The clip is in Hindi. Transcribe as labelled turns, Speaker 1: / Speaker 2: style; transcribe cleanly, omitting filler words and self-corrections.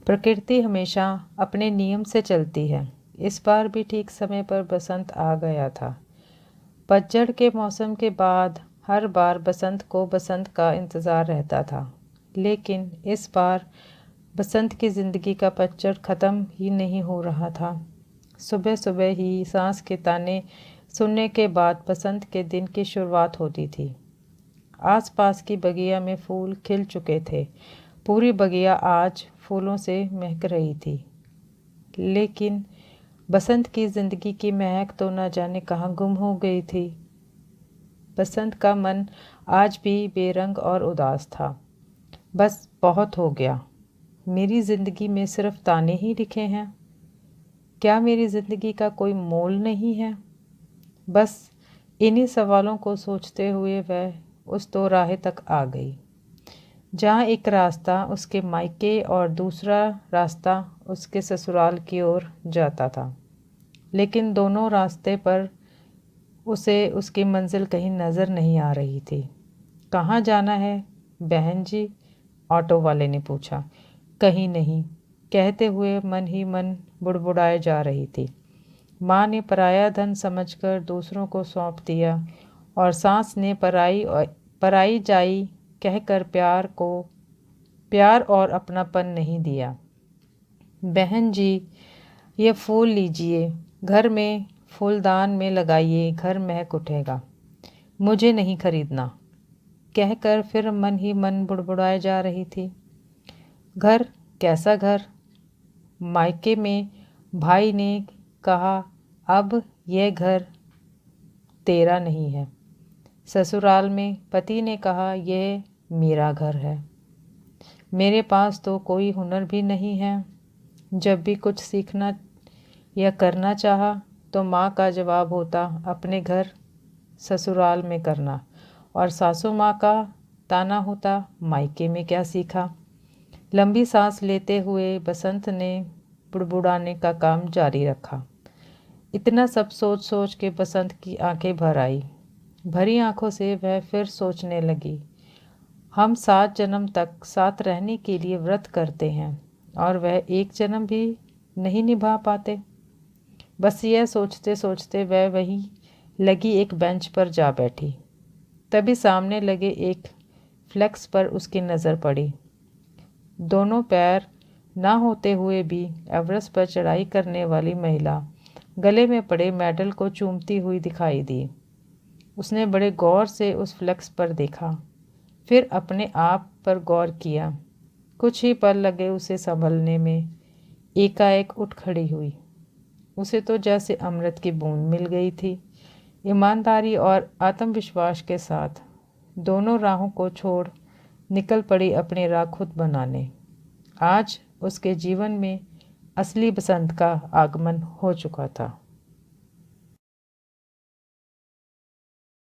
Speaker 1: प्रकृति हमेशा अपने नियम से चलती है। इस बार भी ठीक समय पर बसंत आ गया था। पतझड़ के मौसम के बाद हर बार बसंत को बसंत का इंतज़ार रहता था, लेकिन इस बार बसंत की ज़िंदगी का पतझड़ ख़त्म ही नहीं हो रहा था। सुबह सुबह ही सांस के ताने सुनने के बाद बसंत के दिन की शुरुआत होती थी। आसपास की बगिया में फूल खिल चुके थे। पूरी बगिया आज फूलों से महक रही थी, लेकिन बसंत की ज़िंदगी की महक तो न जाने कहाँ गुम हो गई थी। बसंत का मन आज भी बेरंग और उदास था। बस बहुत हो गया। मेरी ज़िंदगी में सिर्फ ताने ही लिखे हैं। क्या मेरी ज़िंदगी का कोई मोल नहीं है? बस इन्हीं सवालों को सोचते हुए वह उस दोराहे तक आ गई, जहाँ एक रास्ता उसके मायके और दूसरा रास्ता उसके ससुराल की ओर जाता था। लेकिन दोनों रास्ते पर उसे उसकी मंजिल कहीं नज़र नहीं आ रही थी। कहाँ जाना है बहन जी? ऑटो वाले ने पूछा। कहीं नहीं, कहते हुए मन ही मन बुड़बुड़ाए जा रही थी। माँ ने पराया धन समझकर दूसरों को सौंप दिया और सास ने पराई जाई कहकर प्यार और अपनापन नहीं दिया। बहन जी, ये फूल लीजिए, घर में फूलदान में लगाइए, घर महक उठेगा। मुझे नहीं खरीदना, कहकर फिर मन ही मन बुड़बुड़ाए जा रही थी। घर? कैसा घर? मायके में भाई ने कहा, अब यह घर तेरा नहीं है। ससुराल में पति ने कहा, यह मेरा घर है। मेरे पास तो कोई हुनर भी नहीं है। जब भी कुछ सीखना या करना चाहा तो माँ का जवाब होता, अपने घर ससुराल में करना, और सासू माँ का ताना होता, मायके में क्या सीखा। लंबी सांस लेते हुए बसंत ने बुड़बुड़ाने का काम जारी रखा। इतना सब सोच सोच के बसंत की आंखें भर आई। भरी आंखों से वह फिर सोचने लगी, हम 7 जन्म तक साथ रहने के लिए व्रत करते हैं और वह एक जन्म भी नहीं निभा पाते। बस यह सोचते सोचते वह वहीं लगी एक बेंच पर जा बैठी। तभी सामने लगे एक फ्लेक्स पर उसकी नज़र पड़ी। दोनों पैर ना होते हुए भी एवरेस्ट पर चढ़ाई करने वाली महिला गले में पड़े मेडल को चूमती हुई दिखाई दी। उसने बड़े गौर से उस फ्लेक्स पर देखा, फिर अपने आप पर गौर किया। कुछ ही पल लगे उसे संभलने में। एकाएक उठ खड़ी हुई। उसे तो जैसे अमृत की बूंद मिल गई थी। ईमानदारी और आत्मविश्वास के साथ दोनों राहों को छोड़ निकल पड़ी अपनी राह खुद बनाने। आज उसके जीवन में असली बसंत का आगमन हो चुका था।